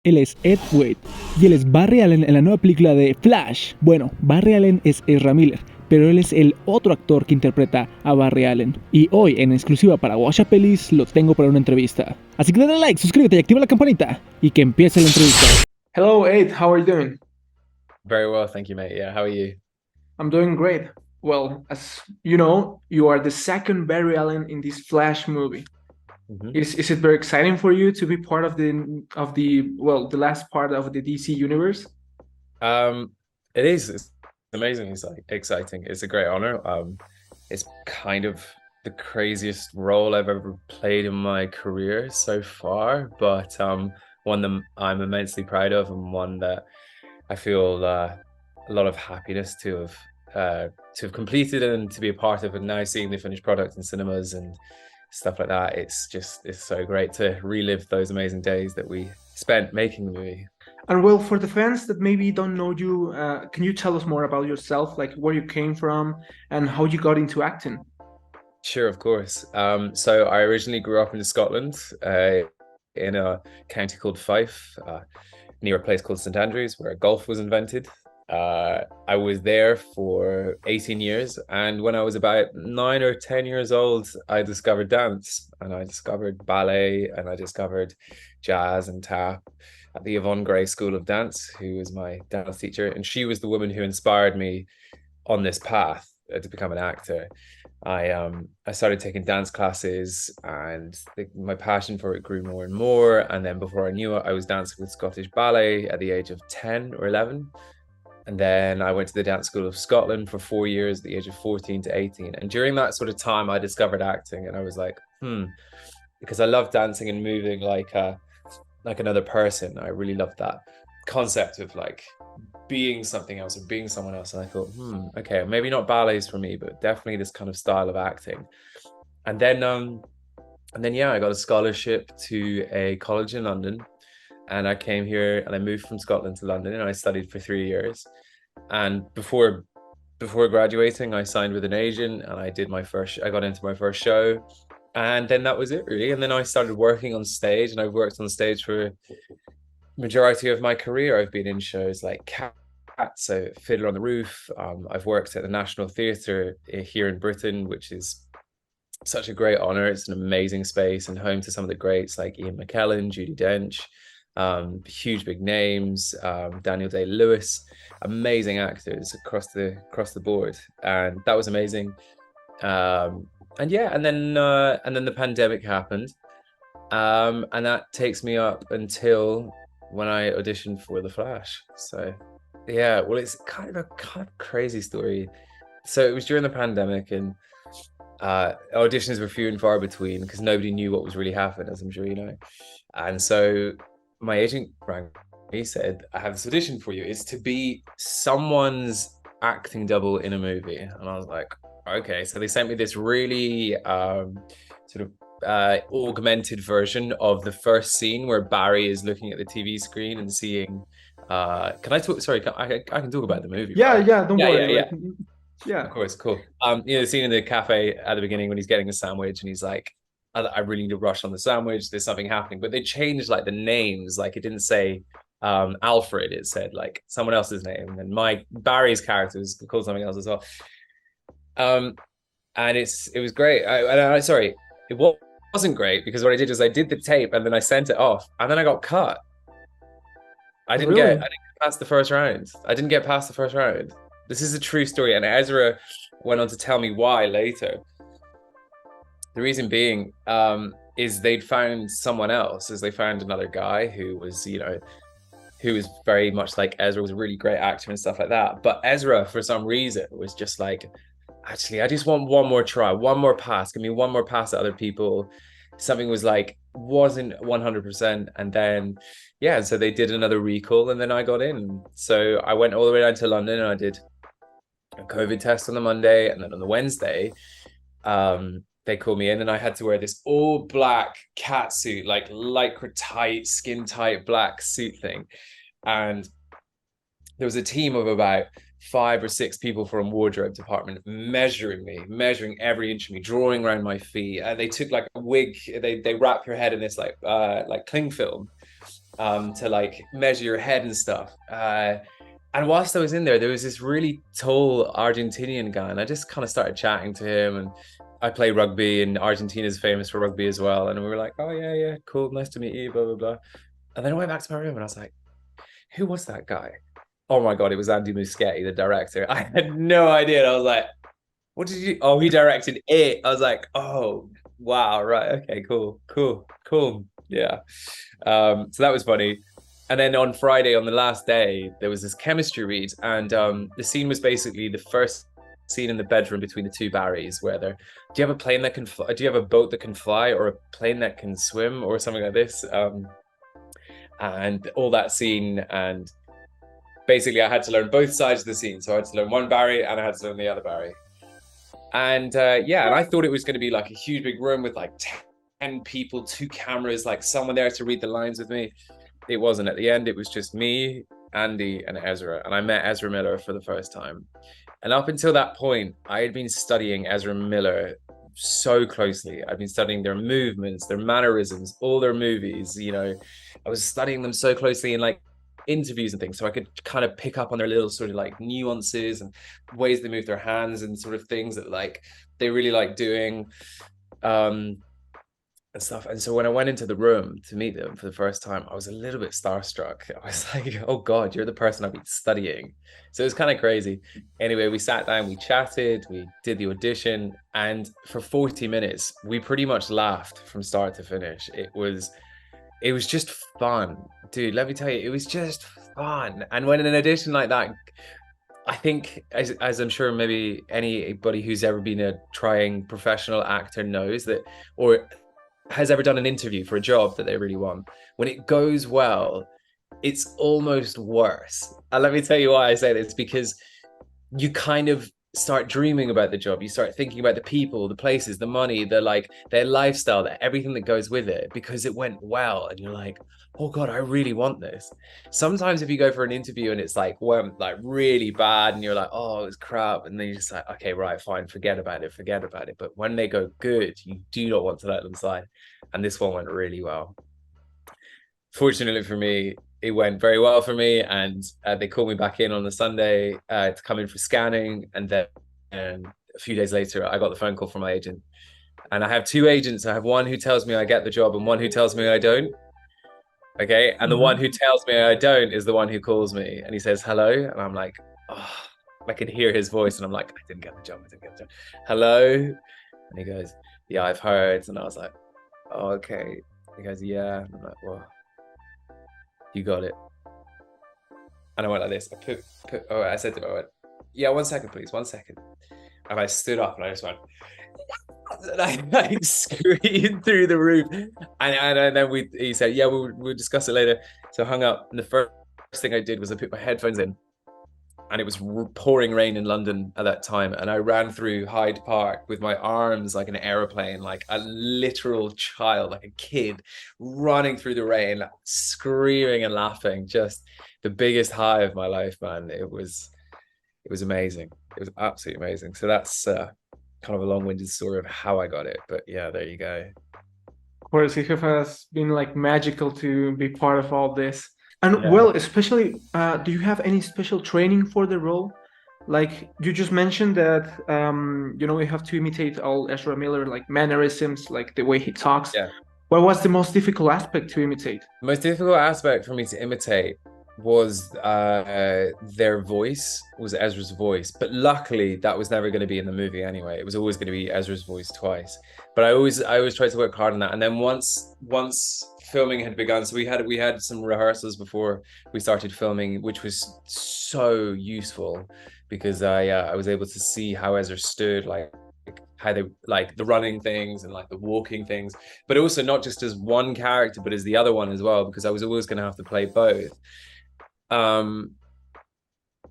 Él es Ed Wade y él es Barry Allen en la nueva película de Flash. Bueno, Barry Allen es Ezra Miller, pero él es el otro actor que interpreta a Barry Allen. Y hoy, en exclusiva para Washa Pelis, lo tengo para una entrevista. Así que dale like, suscríbete y activa la campanita. Y que empiece la entrevista. Hello, Ed. How are you doing? Very well, thank you, mate. Yeah, how are you? I'm doing great. Well, as you know, you are the second Barry Allen in this Flash movie. hmm Is it very exciting for you to be part of the last part of the DC universe? Um, it is. It's amazing. It's like exciting. It's a great honor. It's kind of the craziest role I've ever played in my career so far, but one that I'm immensely proud of, and one that I feel a lot of happiness to have completed and to be a part of, and now seeing the finished product in cinemas and stuff like that. It's so great to relive those amazing days that we spent making the movie. And well, for the fans that maybe don't know you, can you tell us more about yourself, like where you came from and how you got into acting? Sure, of course. So I originally grew up in Scotland, in a county called Fife, near a place called St Andrews, where golf was invented. I was there for 18 years, and when I was about 9 or 10 years old, I discovered dance, and I discovered ballet, and I discovered jazz and tap at the Yvonne Gray School of Dance, who was my dance teacher, and she was the woman who inspired me on this path to become an actor. I started taking dance classes, and my passion for it grew more and more. And then before I knew it, I was dancing with Scottish Ballet at the age of 10 or 11. And then I went to the Dance School of Scotland for 4 years at the age of 14 to 18. And during that sort of time, I discovered acting, and I was like, because I love dancing and moving like another person. I really loved that concept of like being something else or being someone else. And I thought, okay, maybe not ballets for me, but definitely this kind of style of acting. And then yeah, I got a scholarship to a college in London, and I came here and I moved from Scotland to London, and I studied for 3 years. And before graduating, I signed with an agent, and I got into my first show, and then that was it really. And then I started working on stage, and I've worked on stage for majority of my career. I've been in shows like Cats, so Fiddler on the Roof. I've worked at the National Theatre here in Britain, which is such a great honor. It's an amazing space and home to some of the greats like Ian McKellen, Judi Dench, huge big names, Daniel Day-Lewis, amazing actors across the board, and that was amazing. And yeah, and then the pandemic happened, and that takes me up until when I auditioned for The Flash. So yeah, well, it's kind of crazy story. So it was during the pandemic, and auditions were few and far between because nobody knew what was really happening, as I'm sure you know. And so my agent rang me, said, "I have this audition for you. It's to be someone's acting double in a movie." And I was like, "Okay." So they sent me this really sort of augmented version of the first scene where Barry is looking at the TV screen and seeing. Can I talk? Sorry, I can talk about the movie, Yeah, right? yeah, don't Yeah, worry. yeah, Like, yeah. yeah, Of course, cool. The scene in the cafe at the beginning when he's getting a sandwich and he's like, I really need to rush on the sandwich. There's something happening. But they changed like the names. Like it didn't say Alfred, it said like someone else's name. And my Barry's character was called something else as well. Um, and it was great. Sorry, it wasn't great because what I did is I did the tape and then I sent it off and then I got cut. really. I didn't get past the first round. I didn't get past the first round. This is a true story, and Ezra went on to tell me why later. The reason being is they'd found someone else, as they found another guy who was, who was very much like Ezra, was a really great actor and stuff like that. But Ezra, for some reason, was just like, actually, I just want one more try, one more pass. Give me one more pass at other people. Something was like, wasn't 100%. And then, yeah, so they did another recall, and then I got in. So I went all the way down to London, and I did a COVID test on the Monday. And then on the Wednesday, they called me in, and I had to wear this all black cat suit, like lycra tight, skin tight black suit thing. And there was a team of about 5 or 6 people from wardrobe department measuring me, measuring every inch of me, drawing around my feet. They took like a wig, they wrap your head in this like cling film, to like measure your head and stuff. And whilst I was in there, there was this really tall Argentinian guy, and I just kind of started chatting to him. And I play rugby, and Argentina is famous for rugby as well. And we were like, "Oh yeah, yeah, cool, nice to meet you," blah blah blah. And then I went back to my room, and I was like, "Who was that guy?" Oh my god, it was Andy Muschietti, the director. I had no idea. And I was like, "What did you?" Oh, he directed it. I was like, "Oh wow, right, okay, cool, cool, cool, yeah." So that was funny. And then on Friday, on the last day, there was this chemistry read, and the scene was basically the first scene in the bedroom between the two Barrys, where they're, do you have a plane that can fly? Do you have a boat that can fly, or a plane that can swim, or something like this? And all that scene, and basically I had to learn both sides of the scene. So I had to learn one Barry, and I had to learn the other Barry. And yeah, and I thought it was going to be like a huge big room with like 10 people, 2 cameras, like someone there to read the lines with me. It wasn't. At the end, it was just me, Andy, and Ezra. And I met Ezra Miller for the first time. And up until that point, I had been studying Ezra Miller so closely. I've been studying their movements, their mannerisms, all their movies. You know, I was studying them so closely in like interviews and things, so I could kind of pick up on their little sort of like nuances and ways they move their hands and sort of things that like they really like doing. And stuff. And so when I went into the room to meet them for the first time, I was a little bit starstruck. I was like, oh God, you're the person I've been studying. So it was kind of crazy. Anyway, we sat down, we chatted, we did the audition, and for 40 minutes, we pretty much laughed from start to finish. It was just fun. Dude, let me tell you, it was just fun. And when an audition like that, I think, as I'm sure maybe anybody who's ever been a trying professional actor knows that, or has ever done an interview for a job that they really want, when it goes well, it's almost worse. And let me tell you why I say this, because you kind of start dreaming about the job. You start thinking about the people, the places, the money, the like their lifestyle, everything that goes with it, because it went well. And you're like, oh God, I really want this. Sometimes if you go for an interview and it's like went like really bad and you're like, oh, it's crap. And then you're just like, okay, right, fine, forget about it, forget about it. But when they go good, you do not want to let them slide. And this one went really well. Fortunately for me, it went very well for me, and they called me back in on the Sunday to come in for scanning, and then a few days later I got the phone call from my agent. And I have 2 agents. I have one who tells me I get the job and one who tells me I don't. Okay, and the one who tells me I don't is the one who calls me and he says hello, and I'm like, oh, I can hear his voice, and I'm like, I didn't get the job, I didn't get the job. Hello. And he goes, yeah, I've heard. And I was like, oh, okay. He goes, yeah. And I'm like, well, you got it. And I went like this. I said to him, I went, yeah, 1 second, please, 1 second. And I stood up and I just went, and I screamed through the roof. And then he said, yeah, we'll discuss it later. So I hung up. And the first thing I did was I put my headphones in. And it was pouring rain in London at that time. And I ran through Hyde Park with my arms like an airplane, like a literal child, like a kid running through the rain, screaming and laughing. Just the biggest high of my life, man. It was amazing. It was absolutely amazing. So that's kind of a long-winded story of how I got it. But yeah, there you go. Of course, it has been like magical to be part of all this. And Yeah. well, especially, do you have any special training for the role? Like you just mentioned that, you have to imitate all Ezra Miller, like mannerisms, like the way he talks. Yeah. What was the most difficult aspect to imitate? The most difficult aspect for me to imitate was their voice, was Ezra's voice. But luckily, that was never going to be in the movie anyway. It was always going to be Ezra's voice twice. But I always tried to work hard on that. And then once filming had begun, so we had some rehearsals before we started filming, which was so useful because I was able to see how Ezra stood, like how they like the running things and like the walking things, but also not just as one character but as the other one as well, because I was always going to have to play both.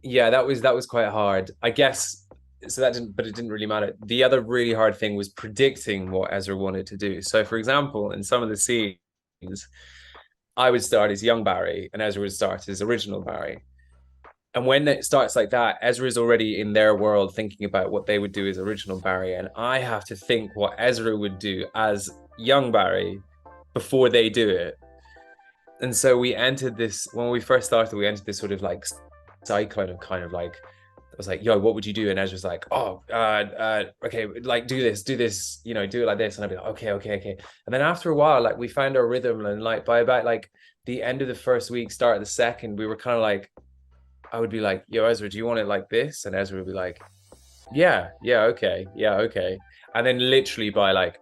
Yeah, that was quite hard, I guess. So it didn't really matter. The other really hard thing was predicting what Ezra wanted to do. So for example, in some of the scenes I would start as young Barry and Ezra would start as original Barry. And when it starts like that, Ezra is already in their world thinking about what they would do as original Barry. And I have to think what Ezra would do as young Barry before they do it. And so we entered this, when we first started, we entered this sort of like cyclone of kind of like, I was like, yo, what would you do? And Ezra's like, oh, okay, like do this, you know, do it like this. And I'd be like, okay. And then after a while, like we found our rhythm, and like by about like the end of the first week, start of the second, we were kind of like, I would be like, yo, Ezra, do you want it like this? And Ezra would be like, okay. And then literally by like,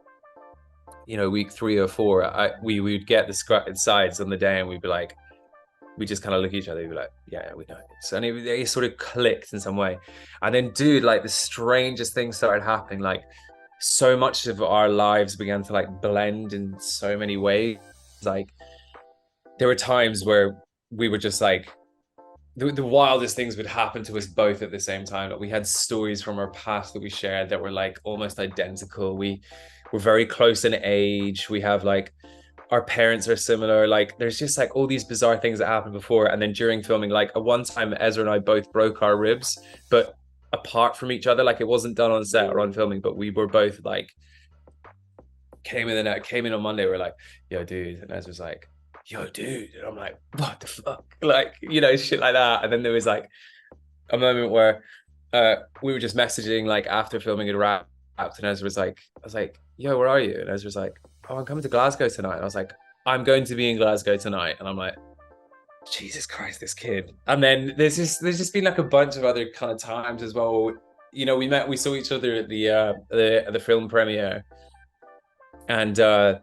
you know, week 3 or 4, we would get the sides on the day, and we'd be like, we just kind of look at each other, we'd be like, yeah, we know this. And it sort of clicked in some way. And then, dude, like the strangest things started happening. Like so much of our lives began to like blend in so many ways. Like there were times where we were just like, the wildest things would happen to us both at the same time. Like we had stories from our past that we shared that were like almost identical. We were very close in age. We have like, our parents are similar. Like there's just like all these bizarre things that happened before. And then during filming, like at one time, Ezra and I both broke our ribs, but apart from each other. Like it wasn't done on set or on filming, but we were both like, came in on Monday, we're like, yo, dude. And Ezra's like, yo, dude. And I'm like, what the fuck? Like, you know, shit like that. And then there was like a moment where we were just messaging like after filming it wrapped, and Ezra was like, I was like, yo, where are you? And Ezra was like, oh, I'm coming to Glasgow tonight. And I was like, I'm going to be in Glasgow tonight. And I'm like, Jesus Christ, this kid. And then there's just been like a bunch of other kind of times as well. You know, we saw each other at the film premiere, and there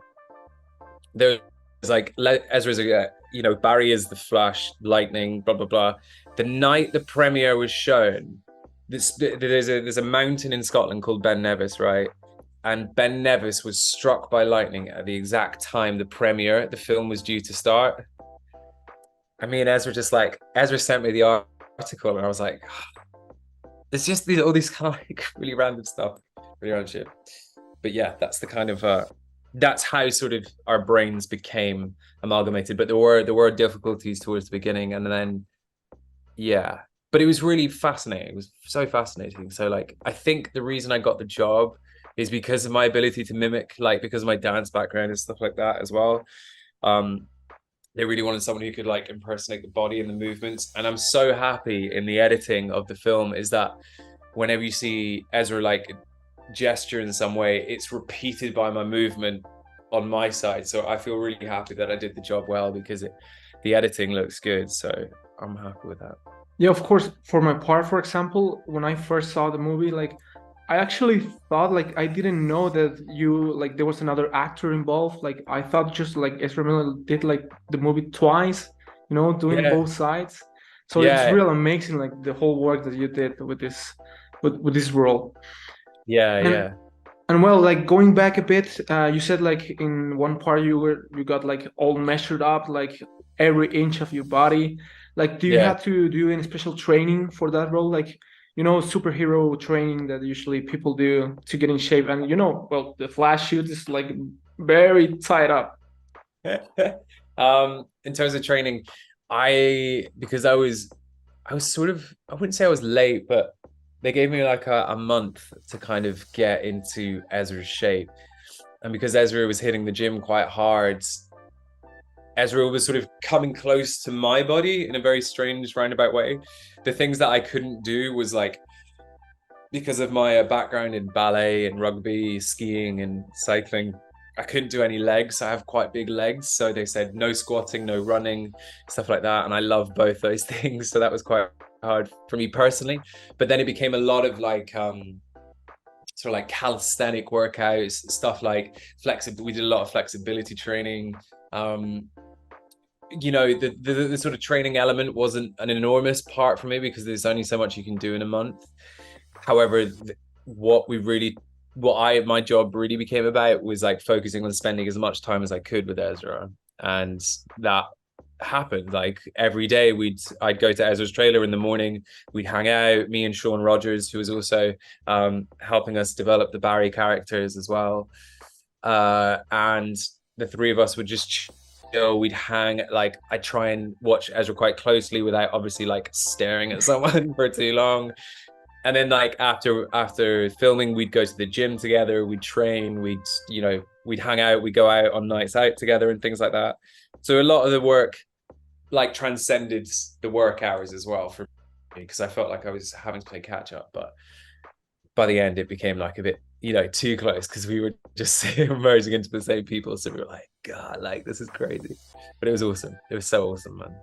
was like Ezra's you know, Barry is the Flash, lightning, blah blah blah. The night the premiere was shown, there's a mountain in Scotland called Ben Nevis, right? And Ben Nevis was struck by lightning at the exact time the premiere, the film was due to start. I mean, Ezra sent me the article, and I was like, there's just all these kind of like really random stuff, really random shit. But yeah, that's the kind of that's how sort of our brains became amalgamated. But there were difficulties towards the beginning, and then yeah. But it was really fascinating. It was so fascinating. So like, I think the reason I got the job is because of my ability to mimic, like because of my dance background and stuff like that as well. They really wanted someone who could like impersonate the body and the movements. And I'm so happy in the editing of the film is that whenever you see Ezra like gesture in some way, it's repeated by my movement on my side. So I feel really happy that I did the job well, because the editing looks good. So I'm happy with that. Yeah, of course. For my part, for example, when I first saw the movie, like I actually thought, like I didn't know that there was another actor involved. Like I thought just like Ezra Miller did like the movie twice, you know, doing both sides. So it's real amazing, like the whole work that you did with this role. And well, like going back a bit, you said like in one part you got like all measured up, like every inch of your body. Like, do you have to do any special training for that role? Like, you know, superhero training that usually people do to get in shape. And you know, well, the Flash suit is like very tied up. In terms of training, because I was sort of, I wouldn't say I was late, but they gave me like a month to kind of get into Ezra's shape. And because Ezra was hitting the gym quite hard, Ezra was sort of coming close to my body in a very strange roundabout way. The things that I couldn't do was like, because of my background in ballet and rugby, skiing and cycling, I couldn't do any legs. I have quite big legs. So they said no squatting, no running, stuff like that. And I love both those things. So that was quite hard for me personally. But then it became a lot of like sort of like calisthenic workouts, stuff like we did a lot of flexibility training. You know, the sort of training element wasn't an enormous part for me because there's only so much you can do in a month. However, my job really became about was like focusing on spending as much time as I could with Ezra. And that happened. Like every day I'd go to Ezra's trailer in the morning, we'd hang out, me and Sean Rogers, who was also helping us develop the Barry characters as well. And the three of us would just we'd hang, like I'd try and watch Ezra quite closely without obviously like staring at someone for too long. And then like after filming, we'd go to the gym together, we'd train, we'd, you know, we'd hang out, we'd go out on nights out together and things like that. So a lot of the work like transcended the work hours as well for me, because I felt like I was having to play catch up. But by the end, it became like a bit, too close, because we were just merging into the same people. So we were like, God, like this is crazy. But it was awesome. It was so awesome, man.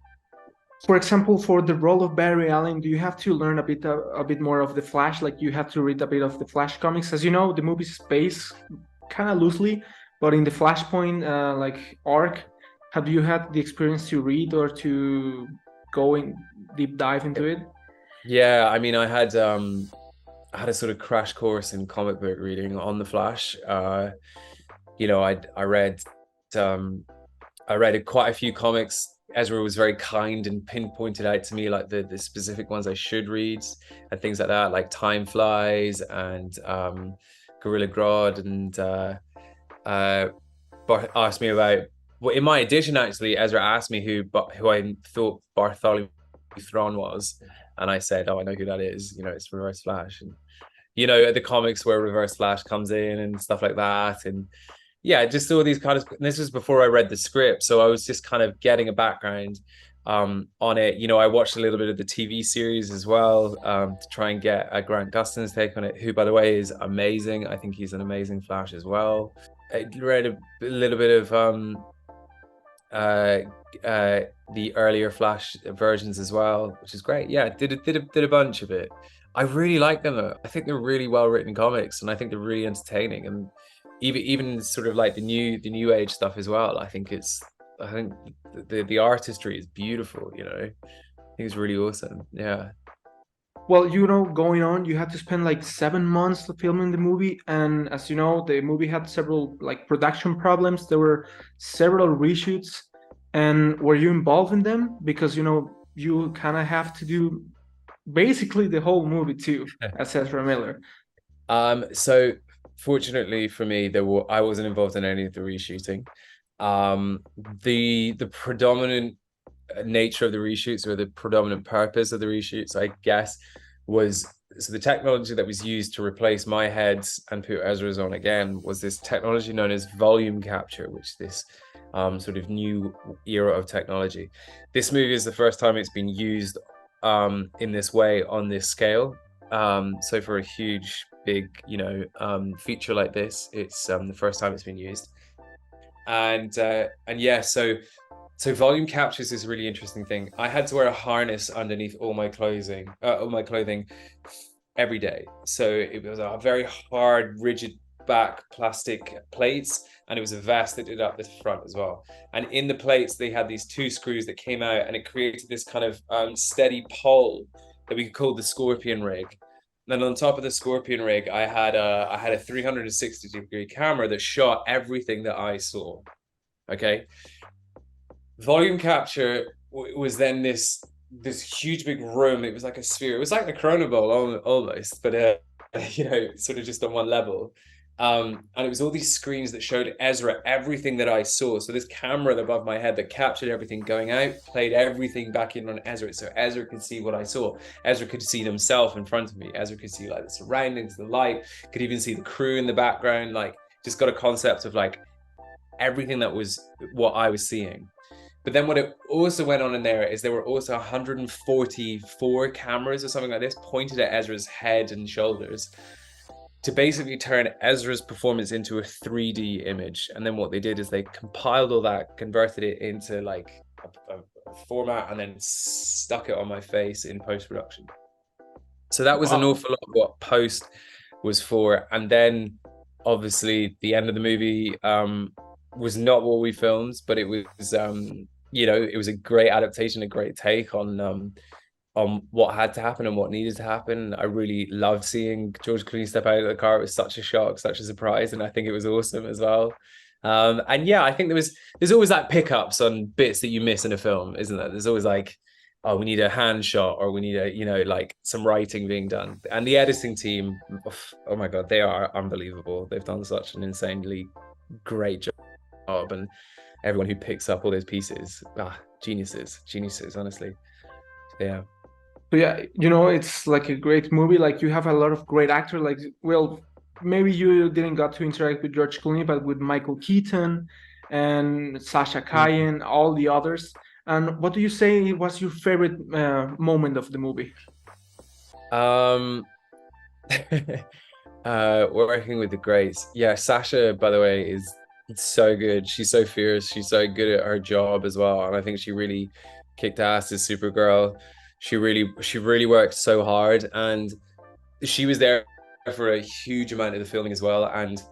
For example, for the role of Barry Allen, do you have to learn a bit more of the Flash? Like you have to read a bit of the Flash comics, as you know, the movie's based kind of loosely, but in the Flashpoint like arc, have you had the experience to read or to go in deep dive into it? Yeah, I mean, I had a sort of crash course in comic book reading on the Flash. I read quite a few comics. Ezra was very kind and pinpointed out to me like the specific ones I should read and things like that, like Time Flies and Gorilla Grodd, and asked me about. Well, in my edition, actually, Ezra asked me who I thought Bartholomew Thrawn was, and I said, "Oh, I know who that is. It's Reverse Flash." And the comics where Reverse Flash comes in and stuff like that, and yeah, just all these kind of. And this was before I read the script, so I was just kind of getting a background on it. I watched a little bit of the TV series as well to try and get a Grant Gustin's take on it, who, by the way, is amazing. I think he's an amazing Flash as well. I read a little bit of the earlier Flash versions as well, which is great. Yeah, did a bunch of it. I really like them. I think they're really well written comics, and I think they're really entertaining. And even sort of like the new age stuff as well. I think the artistry is beautiful. I think it's really awesome. Yeah. Well, going on, you had to spend like 7 months filming the movie, and as you know, the movie had several like production problems. There were several reshoots, and were you involved in them? Because you kind of have to do basically the whole movie too, as Ezra Miller. So fortunately for me, I wasn't involved in any of the reshooting. The predominant nature of the reshoots, or the predominant purpose of the reshoots, I guess, was the technology that was used to replace my heads and put Ezra's on again was this technology known as volume capture, which this sort of new era of technology. This movie is the first time it's been used in this way on this scale. So for a huge, big, feature like this, it's the first time it's been used. And yeah, so volume capture is this really interesting thing. I had to wear a harness underneath all my clothing every day. So it was a very hard, rigid back plastic plates, and it was a vest that did up the front as well. And in the plates, they had these two screws that came out, and it created this kind of steady pole that we could call the Scorpion rig. Then on top of the Scorpion rig, I had a 360-degree camera that shot everything that I saw. Okay. Volume capture was then this huge big room. It was like a sphere. It was like the Corona Bowl almost, but sort of just on one level. And it was all these screens that showed Ezra everything that I saw. So this camera above my head that captured everything going out, played everything back in on Ezra. So Ezra could see what I saw. Ezra could see himself in front of me. Ezra could see like the surroundings, the light, could even see the crew in the background. Like just got a concept of like everything that was what I was seeing. But then what it also went on in there is there were also 144 cameras or something like this pointed at Ezra's head and shoulders to basically turn Ezra's performance into a 3D image. And then what they did is they compiled all that, converted it into like a format, and then stuck it on my face in post-production. So that was an awful lot of what post was for. And then obviously the end of the movie was not what we filmed, but it was it was a great adaptation, a great take on what had to happen and what needed to happen. I really loved seeing George Clooney step out of the car. It was such a shock, such a surprise, and I think it was awesome as well. And yeah, I think there's always that pickups on bits that you miss in a film, isn't there? There's always like, oh, we need a hand shot, or we need a like some writing being done. And the editing team, oh my god, they are unbelievable. They've done such an insanely great job, and everyone who picks up all those pieces, geniuses, honestly. Yeah. So yeah, it's like a great movie. Like you have a lot of great actors. Like, well, maybe you didn't got to interact with George Clooney, but with Michael Keaton and Sasha Calle, all the others. And what do you say was your favorite moment of the movie? Um, working with the greats. Yeah, Sasha, by the way, is so good. She's so fierce. She's so good at her job as well. And I think she really kicked ass as Supergirl. She really worked so hard, and she was there for a huge amount of the filming as well. And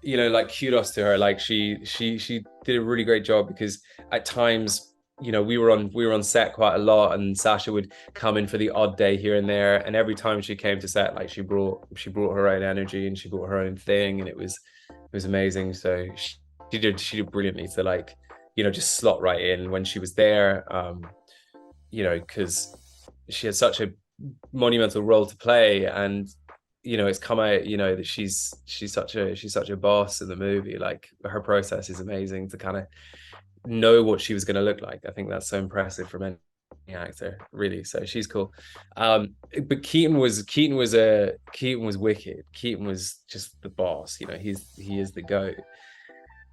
like kudos to her. Like she did a really great job, because at times, we were on set quite a lot, and Sasha would come in for the odd day here and there, and every time she came to set, like she brought her own energy, and she brought her own thing, and it was amazing. So she did brilliantly to, like, just slot right in when she was there, because she had such a monumental role to play. And it's come out, that she's such a boss in the movie. Like, her process is amazing to kind of know what she was going to look like. I think that's so impressive from any actor, really. So she's cool. But Keaton was wicked. Keaton was just the boss. He is the GOAT.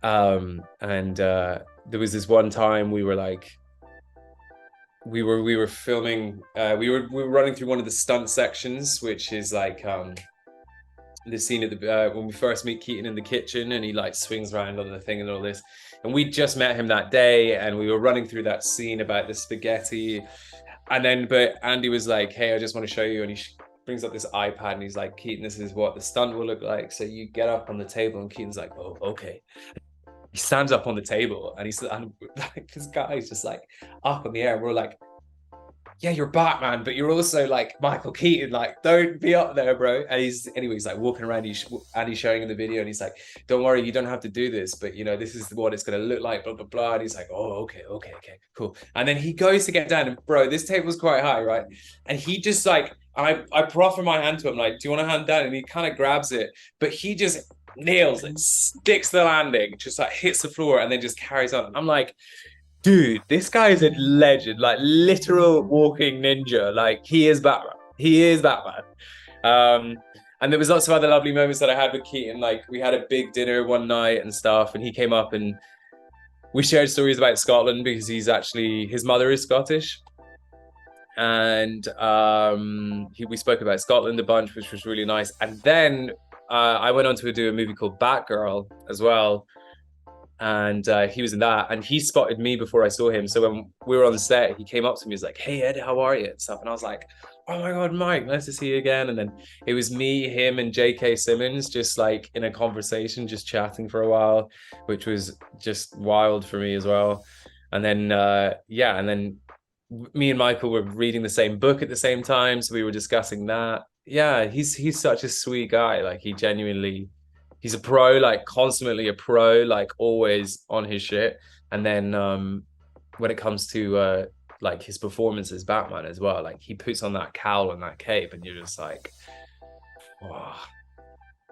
And there was this one time we were filming, we were running through one of the stunt sections, which is like the scene at the when we first meet Keaton in the kitchen, and he like swings around on the thing and all this. And we just met him that day, and we were running through that scene about the spaghetti. And then, but Andy was like, "Hey, I just want to show you." And he brings up this iPad, and he's like, "Keaton, this is what the stunt will look like. So you get up on the table." And Keaton's like, "Oh, okay." He stands up on the table, and like, this guy's just like up in the air. And we're like, "Yeah, you're Batman, but you're also like Michael Keaton. Like, don't be up there, bro." And he's like walking around. Andy's showing him the video, and he's like, "Don't worry, you don't have to do this, but this is what it's gonna look like." Blah blah blah. And he's like, "Oh, okay, cool." And then he goes to get down, and bro, this table's quite high, right? And he just like, I proffer my hand to him, like, "Do you want a hand down?" And he kind of grabs it, but he just nails it, sticks the landing, just like hits the floor, and then just carries on. I'm like, dude, this guy is a legend, like literal walking ninja. Like, he is Batman. He is Batman. And there was lots of other lovely moments that I had with Keaton. Like, we had a big dinner one night and stuff, and he came up and we shared stories about Scotland, because his mother is Scottish. And we spoke about Scotland a bunch, which was really nice. And then I went on to do a movie called Batgirl as well. And he was in that, and he spotted me before I saw him. So when we were on the set, he came up to me, he was like, "Hey Ed, how are you?" and stuff. And I was like, "Oh my God, Mike, nice to see you again." And then it was me, him, and J.K. Simmons just like in a conversation, just chatting for a while, which was just wild for me as well. And then and then me and Michael were reading the same book at the same time, so we were discussing that. Yeah, he's such a sweet guy. Like, he's a pro, like consummately a pro, like always on his shit. And then when it comes to like his performance as Batman as well, like he puts on that cowl and that cape, and you're just like, wow,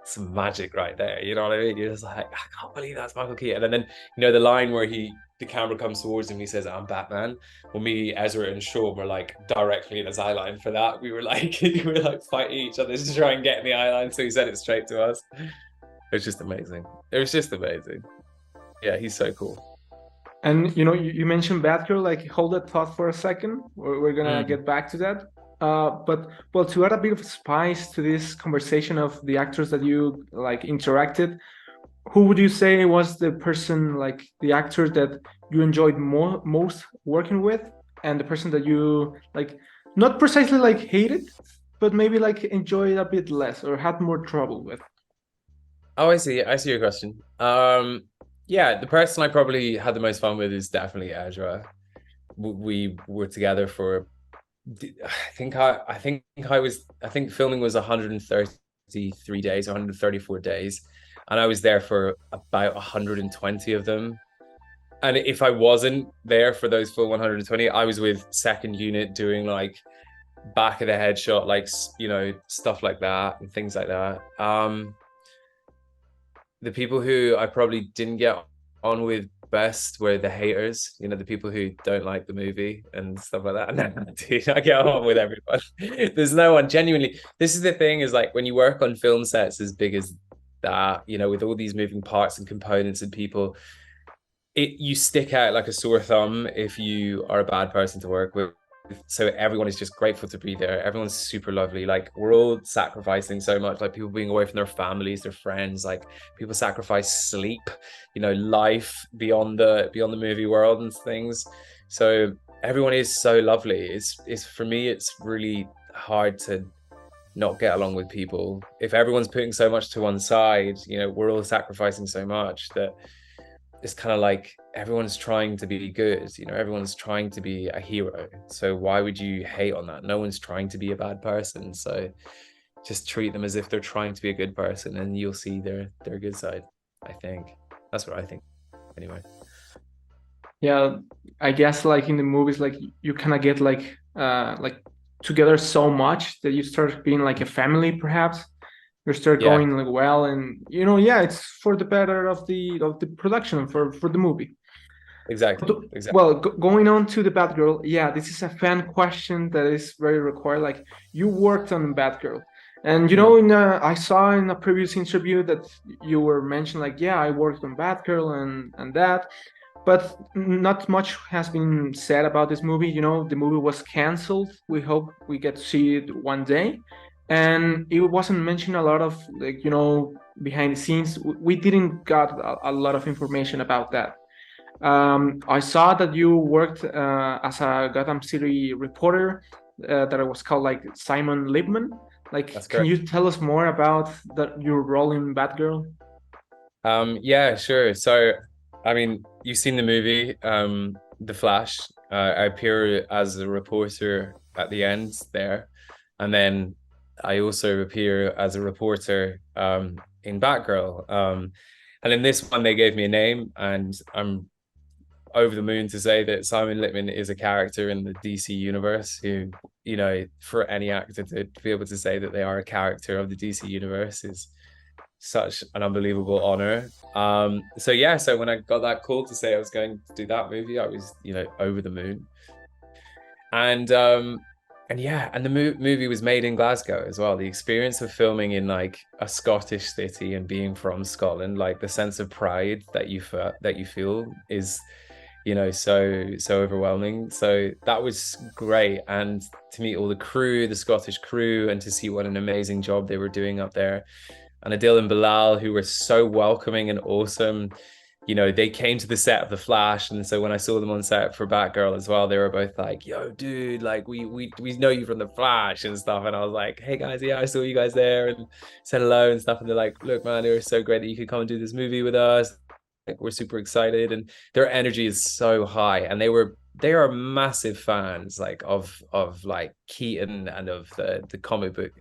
some magic right there. You know what I mean? You're just like, I can't believe that's Michael Keaton. And then the line where the camera comes towards him and he says, "I'm Batman." Well, me, Ezra, and Sean were like directly in his eye line for that. We were like fighting each other to try and get in the eye line, so he said it straight to us. It was just amazing. It was just amazing. Yeah, he's so cool. And you mentioned Batgirl. Like, hold that thought for a second. We're gonna get back to that. But well, to add a bit of spice to this conversation of the actors that you like interacted, who would you say was the person, like the actor that you enjoyed most working with, and the person that you like not precisely like hated, but maybe like enjoyed a bit less or had more trouble with? Oh, I see your question. Yeah, the person I probably had the most fun with is definitely Ezra. We were together for, I think filming was 133 days, 134 days, and I was there for about 120 of them. And if I wasn't there for those full 120, I was with second unit doing like back of the head shot, like stuff like that and things like that. The people who I probably didn't get on with best were the haters, you know, the people who don't like the movie and stuff like that. No, dude, I get on with everyone. There's no one genuinely. This is the thing, is like when you work on film sets as big as that, you know, with all these moving parts and components and people, you stick out like a sore thumb if you are a bad person to work with. So everyone is just grateful to be there. Everyone's super lovely. Like we're all sacrificing so much, like people being away from their families, their friends, like people sacrifice sleep, you know, life beyond the movie world and things. So everyone is so lovely. It's for me, it's really hard to not get along with people if everyone's putting so much to one side. You know, we're all sacrificing so much that it's kind of like everyone's trying to be good, you know, everyone's trying to be a hero. So why would you hate on that? No one's trying to be a bad person. So just treat them as if they're trying to be a good person and you'll see their good side. I think that's what I think anyway. Yeah, I guess like in the movies, like you kind of get like together so much that you start being like a family, perhaps. You start Yeah, going like well, and you know, yeah, it's for the better of the production for the movie. exactly, exactly. Well, going on to the Batgirl, yeah, this is a fan question that is very required. Like, you worked on Batgirl, and you know, I saw in a previous interview that you were mentioned, like, yeah, I worked on Batgirl and that, but not much has been said about this movie. You know, the movie was canceled. We hope we get to see it one day, and it wasn't mentioned a lot of, like, you know, behind the scenes. We didn't got a lot of information about that. I saw that you worked as a Gotham City reporter that was called like Simon Lipman. Like, That's can correct. you tell us more about your role in Batgirl? Yeah, sure. So, I mean, you've seen the movie, The Flash. I appear as a reporter at the end there, and then I also appear as a reporter in Batgirl. And in this one, they gave me a name, and I'm over the moon to say that Simon Littman is a character in the DC universe who, you know, for any actor to be able to say that they are a character of the DC universe is such an unbelievable honor. So yeah, so when I got that call to say I was going to do that movie, I was, you know, over the moon. And yeah, and the movie was made in Glasgow as well. The experience of filming in like a Scottish city and being from Scotland, like the sense of pride that you feel is, you know, so overwhelming. So that was great, and to meet all the crew, the Scottish crew, and to see what an amazing job they were doing up there, and Adil and Bilal, who were so welcoming and awesome. You know, they came to the set of The Flash, and so when I saw them on set for Batgirl as well, they were both like, "Yo, dude, like we know you from The Flash and stuff." And I was like, "Hey guys, yeah, I saw you guys there," and said hello and stuff. And they're like, "Look, man, it was so great that you could come and do this movie with us. Like, we're super excited." And their energy is so high, and they are massive fans like of like Keaton and of the comic book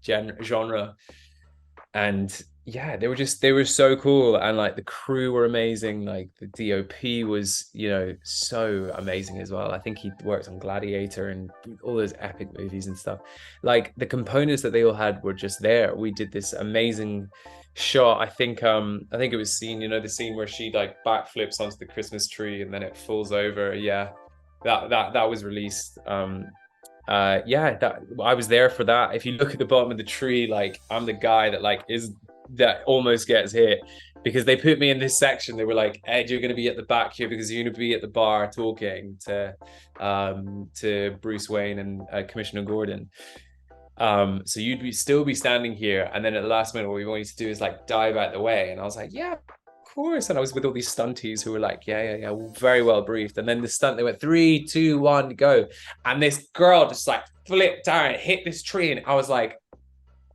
genre. And yeah, they were so cool, and like the crew were amazing. Like the DOP was, you know, so amazing as well. I think he worked on Gladiator and all those epic movies and stuff. Like the components that they all had were just there. We did this amazing shot. I think it was seen, you know, the scene where she like backflips onto the Christmas tree and then it falls over. Yeah, that was released. Yeah, that I was there for that. If you look at the bottom of the tree, like I'm the guy that like is that almost gets hit, because they put me in this section. They were like, Ed, you're going to be at the back here because you're going to be at the bar talking to Bruce Wayne and Commissioner Gordon. So you'd still be standing here, and then at the last minute, what we want you to do is like dive out the way. And I was like, yeah, of course. And I was with all these stunties who were like, yeah, very well briefed. And then the stunt, they went 3, 2, 1, go, and this girl just like flipped down, hit this tree, and I was like,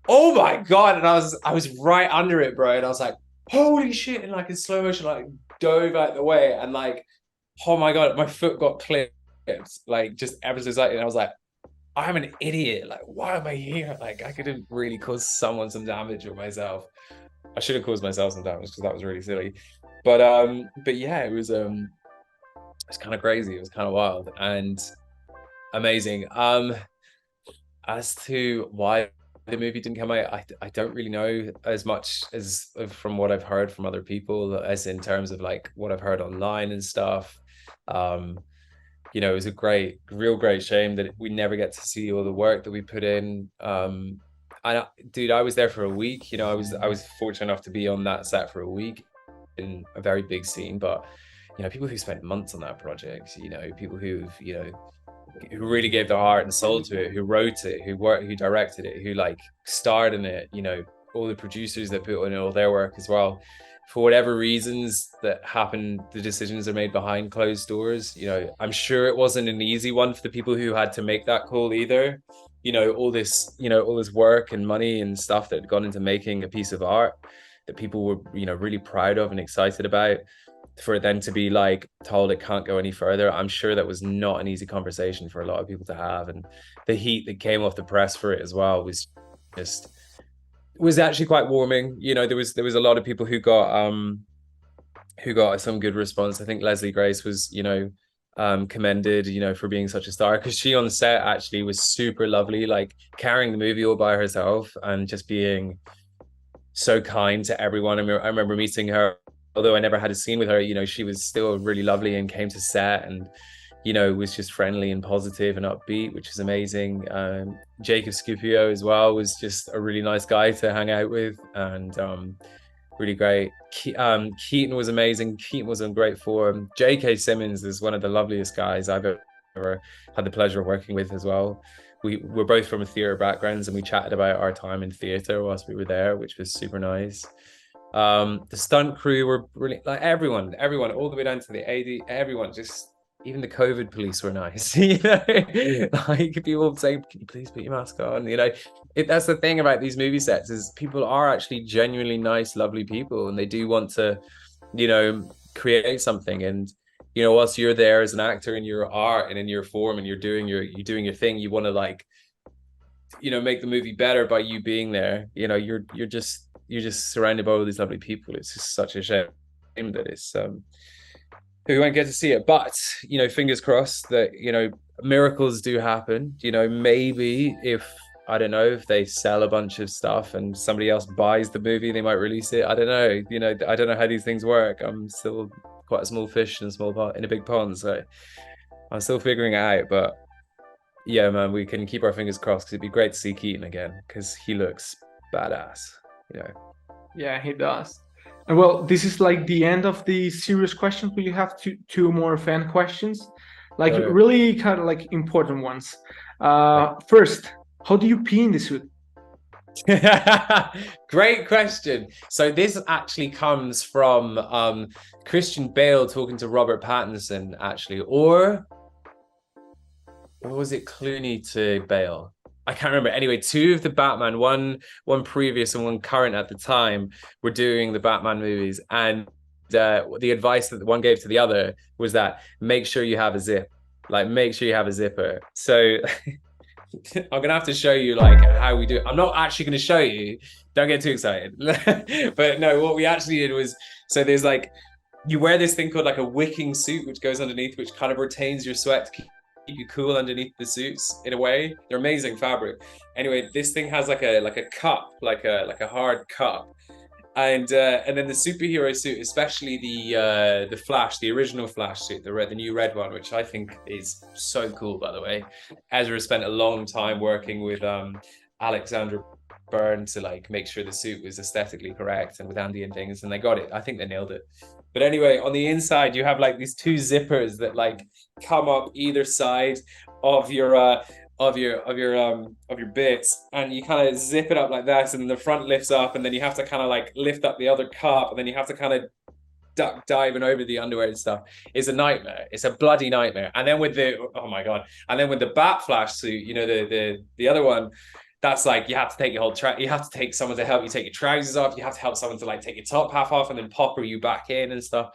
oh my god! And I was right under it, bro. And I was like, holy shit! And like in slow motion, like dove out the way, and like, oh my god, my foot got clipped, like just ever so slightly. And I was like, I'm an idiot. Like, why am I here? Like, I could have really caused someone some damage or myself. I should have caused myself some damage because that was really silly. But yeah, it's kind of crazy. It was kind of wild and amazing. As to why the movie didn't come out, I don't really know as much as from what I've heard from other people, as in terms of like what I've heard online and stuff. It was a real great shame that we never get to see all the work that we put in. Dude, I was there for a week. I was fortunate enough to be on that set for a week in a very big scene, but people who spent months on that project, people who really gave their heart and soul to it, who wrote it, who directed it, who like starred in it, all the producers that put in all their work as well. For whatever reasons that happen, the decisions are made behind closed doors. I'm sure it wasn't an easy one for the people who had to make that call either. All this work and money and stuff that had gone into making a piece of art that people were, really proud of and excited about, for it then to be like told it can't go any further. I'm sure that was not an easy conversation for a lot of people to have, and the heat that came off the press for it as well was actually quite warming. There was a lot of people who got some good response. I think Leslie Grace was commended for being such a star, because she on the set actually was super lovely, like carrying the movie all by herself and just being so kind to everyone. I remember meeting her, although I never had a scene with her. She was still really lovely and came to set and was just friendly and positive and upbeat, which is amazing. Jacob Scipio as well was just a really nice guy to hang out with, and really great. Keaton was amazing. Keaton was in great form. J.K. Simmons is one of the loveliest guys I've ever had the pleasure of working with as well. We're both from theater backgrounds, and we chatted about our time in theater whilst we were there, which was super nice. The stunt crew were brilliant. Like everyone, all the way down to the AD, everyone, just even the COVID police were nice. Like people saying, "Can you please put your mask on?" That's the thing about these movie sets, is people are actually genuinely nice, lovely people, and they do want to, create something. And whilst you're there as an actor in your art and in your form, and you're doing your thing, you want to like, make the movie better by you being there. You're just surrounded by all these lovely people. It's just such a shame that it's we won't get to see it, but fingers crossed that miracles do happen. Maybe if, I don't know, if they sell a bunch of stuff and somebody else buys the movie, they might release it. I don't know. I don't know how these things work. I'm still quite a small fish in a big pond, so I'm still figuring it out. But yeah, man, we can keep our fingers crossed, because it'd be great to see Keaton again, because he looks badass. Yeah, he does. And well, this is like the end of the serious questions, but you have two more fan questions, like really kind of like important ones. First, how do you pee in the suit? Great question. So this actually comes from Christian Bale talking to Robert Pattinson, actually, or was it Clooney to Bale? I can't remember. Anyway, two of the Batman, one previous and one current at the time, were doing the Batman movies, and the advice that one gave to the other was that make sure you have a zip, like make sure you have a zipper. So I'm gonna have to show you like how we do it. I'm not actually gonna show you. Don't get too excited. But no, what we actually did was, so there's like, you wear this thing called like a wicking suit, which goes underneath, which kind of retains your sweat to keep you cool underneath the suits in a way. They're amazing fabric. Anyway, this thing has like a cup, like a hard cup, and then the superhero suit, especially the Flash, the original Flash suit, the new red one, which I think is so cool, by the way. Ezra spent a long time working with Alexandra Byrne to like make sure the suit was aesthetically correct, and with Andy and things, and they got it. I think they nailed it. But anyway, on the inside, you have like these two zippers that like come up either side of your bits, and you kind of zip it up like that, and the front lifts up, and then you have to kind of like lift up the other cup, and then you have to kind of duck diving over the underwear and stuff. It's a nightmare. It's a bloody nightmare. And then with the with the Bat Flash suit, the other one, that's like you have to take your whole you have to take someone to help you take your trousers off. You have to help someone to like take your top half off and then popper you back in and stuff.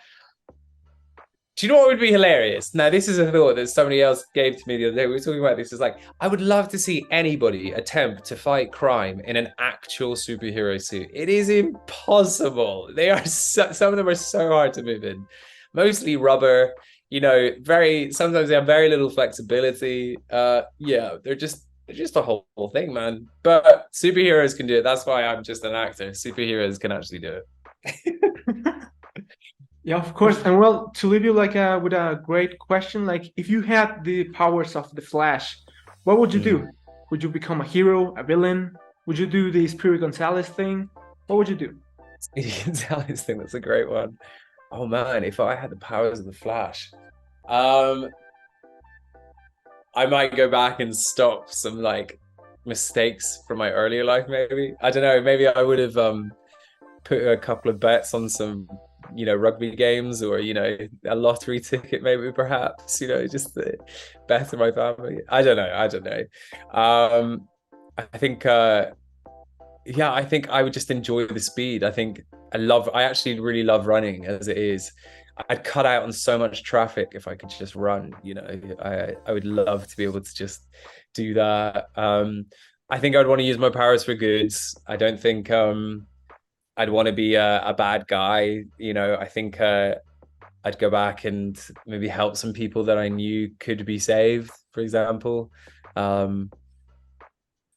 Do you know what would be hilarious? Now, this is a thought that somebody else gave to me the other day. We were talking about this. It's like, I would love to see anybody attempt to fight crime in an actual superhero suit. It is impossible. They are some of them are so hard to move in. Mostly rubber, sometimes they have very little flexibility. They're just just the whole thing, man. But superheroes can do it. That's why I'm just an actor. Superheroes can actually do it. Yeah, of course. And well, to leave you like with a great question, like if you had the powers of the Flash, what would you do? Would you become a hero, a villain? Would you do the Spirit Gonzalez thing? What would you do? Gonzalez thing, that's a great one. Oh man, if I had the powers of the Flash, I might go back and stop some like mistakes from my earlier life. Maybe, I don't know. Maybe I would have put a couple of bets on some, rugby games, or a lottery ticket, maybe, perhaps, just to better my family. I don't know. I think I think I would just enjoy the speed. I actually really love running as it is. I'd cut out on so much traffic if I could just run. I would love to be able to just do that. I think I'd want to use my powers for good. I don't think I'd want to be a bad guy. I think I'd go back and maybe help some people that I knew could be saved, for example.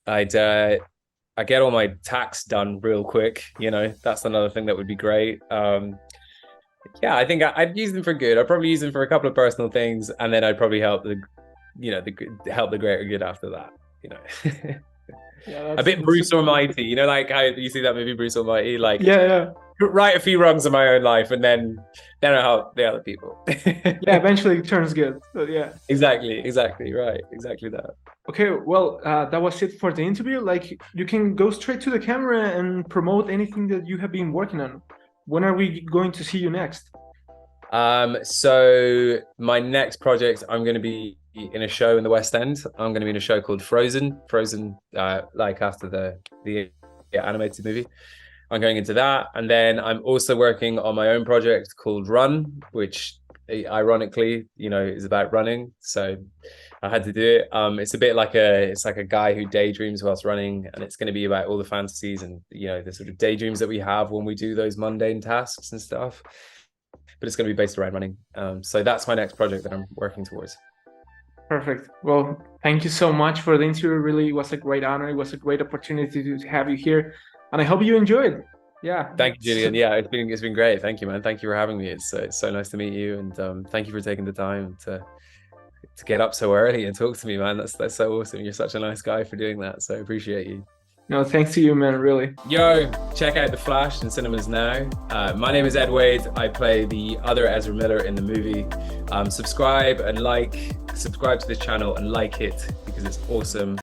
I'd get all my tax done real quick. That's another thing that would be great. I think I'd use them for good. I'd probably use them for a couple of personal things, and then I'd probably help the greater good after that. Yeah, a bit Bruce Almighty. Like how you see that movie Bruce Almighty. Like, yeah, right a few wrongs in my own life, and then I help the other people. Yeah, eventually it turns good. So, yeah. Exactly. Right. Exactly that. Okay, well, that was it for the interview. Like, you can go straight to the camera and promote anything that you have been working on. When are we going to see you next? So my next project, I'm going to be in a show in the West End. I'm going to be in a show called Frozen, like after the animated movie. I'm going into that, and then I'm also working on my own project called Run, which ironically, is about running. So I had to do it. It's a bit like a guy who daydreams whilst running, and it's going to be about all the fantasies and the sort of daydreams that we have when we do those mundane tasks and stuff. But it's going to be based around running. So that's my next project that I'm working towards. Perfect. Well, thank you so much for the interview. Really, it was a great honor. It was a great opportunity to have you here, and I hope you enjoyed. Yeah. Thank you, Julian. Yeah, it's been great. Thank you, man. Thank you for having me. It's so nice to meet you, and thank you for taking the time to get up so early and talk to me, man. That's so awesome. You're such a nice guy for doing that. So I appreciate you. No, thanks to you, man. Really. Yo, check out The Flash in cinemas now. My name is Ed Wade. I play the other Ezra Miller in the movie. Subscribe to this channel and like it because it's awesome.